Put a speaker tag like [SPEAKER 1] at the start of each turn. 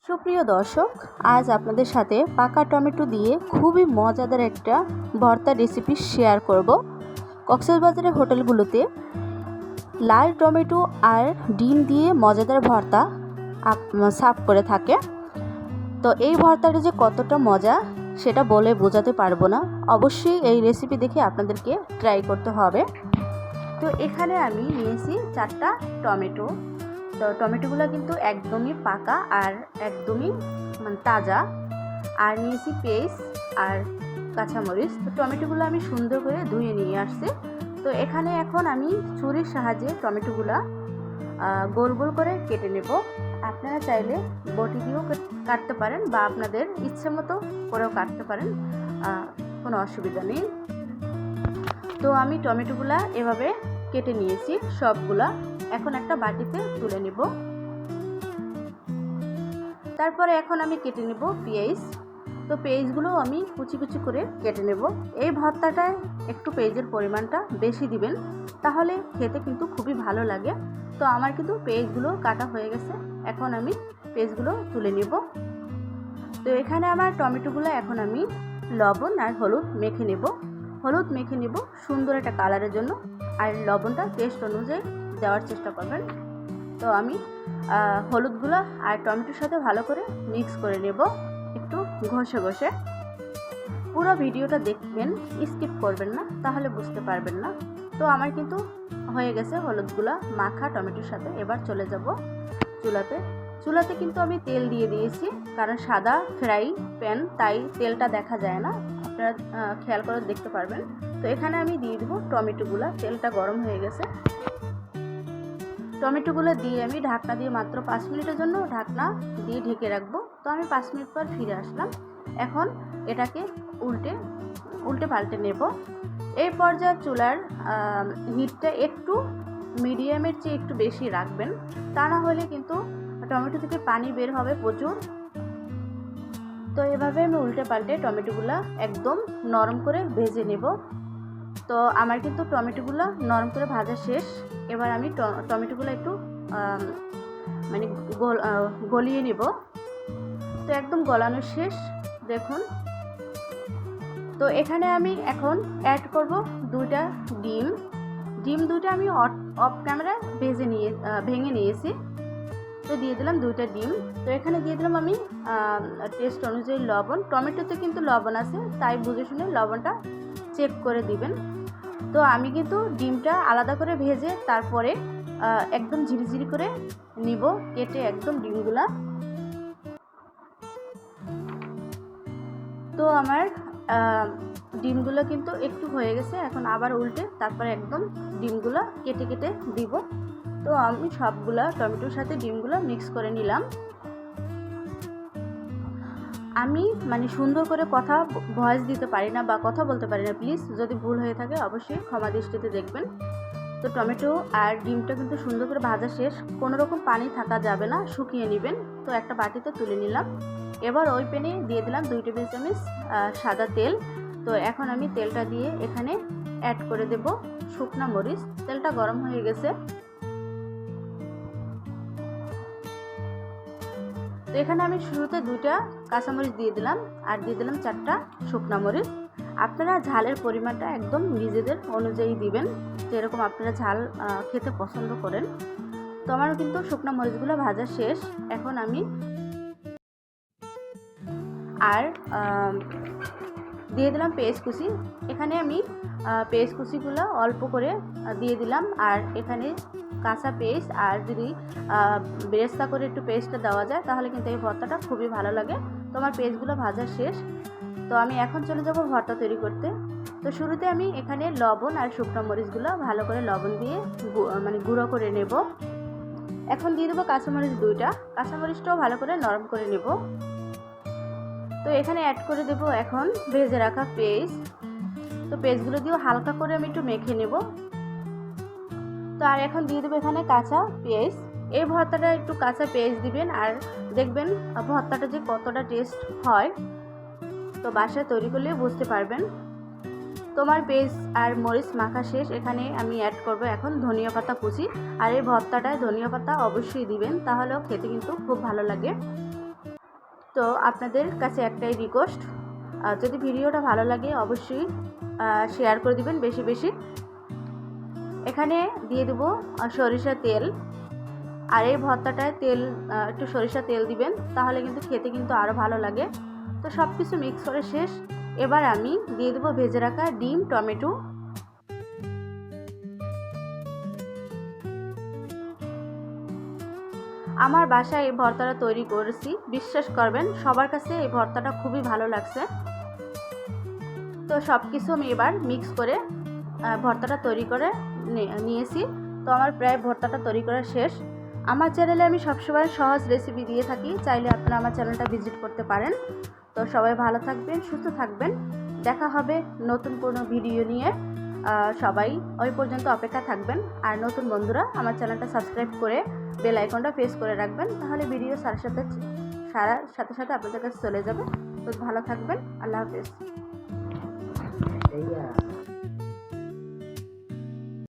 [SPEAKER 1] সুপ্রিয় দর্শক, আজ আপনাদের সাথে পাকা টমেটো দিয়ে খুবই মজাদার একটা ভর্তা রেসিপি শেয়ার করব। কক্সবাজারের হোটেলগুলোতে লাল টমেটো আর ডিম দিয়ে মজাদার ভর্তা সার্ভ করে থাকে। তো এই ভর্তাটা যে কতটা মজা সেটা বলে বোঝাতে পারবো না। অবশ্যই এই রেসিপি দেখে আপনাদেরকে ট্রাই করতে হবে। তো এখানে আমি নিয়েছি 4টা টমেটো। তো টমেটোগুলো কিন্তু একদমই পাকা আর একদমই তাজা। আর নিয়েছি পেঁয়াজ আর কাঁচামরিচ। তো টমেটোগুলো আমি সুন্দর করে ধুয়ে নিয়ে আসছি। তো এখানে এখন আমি ছুরির সাহায্যে টমেটোগুলো গোল গোল করে কেটে নেব। আপনারা চাইলে বটি দিয়েও কাটতে পারেন বা আপনাদের ইচ্ছে মতো করেও কাটতে পারেন, কোনো অসুবিধা নেই। তো আমি টমেটোগুলো এভাবে কেটে নিয়েছি সবগুলা। এখন একটা বাটিতে তুলে নেব। তারপরে এখন আমি কেটে নেব পেঁয়াজ। তো পেঁয়াজগুলো আমি কুচি কুচি করে কেটে নেব। এই ভর্তাটায় একটু পেঁয়াজের পরিমাণটা বেশি দিবেন, তাহলে খেতে কিন্তু খুবই ভালো লাগে। তো আমার কিন্তু পেঁয়াজগুলো কাটা হয়ে গেছে। এখন আমি পেঁয়াজগুলো তুলে নেব। তো এখানে আমার টমেটোগুলো এখন আমি লবণ আর হলুদ মেখে নেব। হলুদ মেখে নেব সুন্দর একটা কালারের জন্য, আর লবণটা টেস্ট অনুযায়ী দেওয়ার চেষ্টা করবেন। তো আমি হলুদগুলো আর টমেটোর সাথে ভালো করে মিক্স করে নেব, একটু ঘষে ঘষে। পুরো ভিডিওটা দেখবেন, স্কিপ করবেন না, তাহলে বুঝতে পারবেন না। তো আমার কিন্তু হয়ে গেছে হলুদগুলো মাখা টমেটোর সাথে। এবার চলে যাব চুলাতে কিন্তু আমি তেল দিয়ে দিয়েছি, কারণ সাদা ফ্রাই প্যান, তাই তেলটা দেখা যায় না, আপনারা খেয়াল করে দেখতে পারবেন। তো এখানে আমি দিয়ে দেবো টমেটোগুলো। তেলটা গরম হয়ে গেছে। টমেটোগুলো দিয়ে আমি ঢাকনা দিয়ে মাত্র 5 মিনিটের জন্য ঢাকনা দিয়ে ঢেকে রাখবো। তো আমি 5 মিনিট পর ফিরে আসলাম। এখন এটাকে উল্টে পাল্টে নেব। এই পর্যায়ে চুলার হিটটা একটু মিডিয়ামের চেয়ে একটু বেশি রাখবেন, তা না হলে কিন্তু টমেটো থেকে পানি বের হবে প্রচুর। তো এভাবে আমি উল্টে পাল্টে টমেটোগুলো একদম নরম করে ভেজে নেব। তো আমার কিন্তু টমেটোগুলো নরম করে ভাজা শেষ। এবার আমি টমেটোগুলো একটু গলিয়ে নেব। তো একদম গলানো শেষ, দেখুন। তো এখানে আমি এখন অ্যাড করব 2টা ডিম 2টা আমি অফ ক্যামেরা ভেঙে নিয়েছি। তো দিয়ে দিলাম 2টা ডিম। তো এখানে দিয়ে দিলাম আমি টেস্ট অনুযায়ী লবণ। টমেটোতে কিন্তু লবণ আছে, তাই বুঝে শুনে লবণটা চেক করে দিবেন। তো আমি কিন্তু ডিমটা আলাদা করে ভেজে তারপরে একদম ঝিরিঝিরি করে নিব কেটে একদম ডিমগুলা। তো আমার ডিমগুলো কিন্তু একটু হয়ে গেছে। এখন আবার উল্টে তারপরে একদম ডিমগুলো কেটে কেটে দিব। তো আমি সবগুলা টমেটোর সাথে ডিমগুলো মিক্স করে নিলাম। আমি সুন্দর করে ভয়েস দিতে পারি না বা কথা বলতে পারি না, প্লিজ যদি ভুল হয়ে থাকে অবশ্যই ক্ষমা দৃষ্টিতে দেখবেন। তো টমেটো আর ডিমটা কিন্তু সুন্দর করে ভাজা শেষ, কোনো রকম পানি থাকা যাবে না, শুকিয়ে নেবেন। তো একটা বাটিতে তুলে নিলাম। এবার ওই প্যানে দিয়ে দিলাম 2 টেবিল চামচ সাদা তেল। তো এখন আমি তেলটা দিয়ে এখানে অ্যাড করে দেব শুকনা মরিচ। তেলটা গরম হয়ে গেছে। তো এখানে আমি শুরুতে 2টা কাঁচামরিচ দিয়ে দিলাম আর দিয়ে দিলাম 4টা শুকনা মরিচ। আপনারা ঝালের পরিমাণটা একদম নিজেদের অনুযায়ী দিবেন, যেরকম আপনারা ঝাল খেতে পছন্দ করেন। তো আমার কিন্তু শুকনা মরিচগুলো ভাজা শেষ। এখন আমি আর দিয়ে দিলাম পেঁয়াজ কুচি। এখানে আমি পেঁয়াজ কুচিগুলো অল্প করে দিয়ে দিলাম। আর এখানে কাঁচা পেঁয়াজ আর যদি বেরেস্তা করে একটু পেস্টটা দেওয়া যায় তাহলে কিন্তু এই ভর্তাটা খুবই ভালো লাগে। তো আমার পেঁয়াজগুলো ভাজা শেষ। তো আমি এখন চলে যাব ভর্তা তৈরি করতে। তো শুরুতে আমি এখানে লবণ আর শুকনো মরিচগুলো ভালো করে লবণ দিয়ে গুঁড়ো করে নেব। এখন দিয়ে দেবো কাঁচামরিচ 2টা। কাঁচামরিচটাও ভালো করে নরম করে নেব। তো এখানে অ্যাড করে দেব এখন ভেজে রাখা পেঁয়াজ। তো পেঁয়াজগুলো দিয়েও হালকা করে আমি একটু মেখে নেব। তো আর এখন দিয়ে দেবো এখানে কাঁচা পেঁয়াজ। এই ভর্তাটা একটু কাঁচা পেঁয়াজ দিবেন, আর দেখবেন ভর্তাটা যে কতটা টেস্ট হয়। তো বাসায় তৈরি করলে বুঝতে পারবেন। তোমার পেঁয়াজ আর মরিচ মাখা শেষ। এখানে আমি অ্যাড করব এখন ধনিয়া পাতা কুচি। আর এই ভর্তাটায় ধনিয়া পাতা অবশ্যই দিবেন, তাহলেও খেতে কিন্তু খুব ভালো লাগে। তো আপনাদের কাছে একটাই রিকোয়েস্ট, যদি ভিডিওটা ভালো লাগে অবশ্যই শেয়ার করে দিবেন বেশি বেশি। এখানে দিয়ে দেবো সরিষার তেল, আর এই ভর্তাটায় তেল একটু সরিষা তেল দিবেন, তাহলে কিন্তু খেতে কিন্তু আরও ভালো লাগে। তো সব কিছু মিক্স করে শেষ। এবার আমি দিয়ে দেবো ভেজে রাখা ডিম, টমেটো। আমার বাসায় এই ভর্তাটা তৈরি করেছি, বিশ্বাস করবেন সবার কাছে এই ভর্তাটা খুবই ভালো লাগছে। তো সব কিছু আমি এবার মিক্স করে ভর্তাটা তৈরি করে নিয়েছি। তো আমার প্রায় ভর্তাটা তৈরি করা শেষ। আমার চ্যানেলে আমি সবসময় সহজ রেসিপি দিয়ে থাকি, চাইলে আপনারা আমার চ্যানেলটা ভিজিট করতে পারেন। তো সবাই ভালো থাকবেন, সুস্থ থাকবেন, দেখা হবে নতুন কোনো ভিডিও নিয়ে। সবাই ওই পর্যন্ত অপেক্ষা থাকবেন। আর নতুন বন্ধুরা আমার চ্যানেলটা সাবস্ক্রাইব করে বেল আইকনটা প্রেস করে রাখবেন, তাহলে ভিডিও সাথে সাথে আপনাদের কাছে চলে যাবে। তো ভালো থাকবেন, আল্লাহ হাফেজ।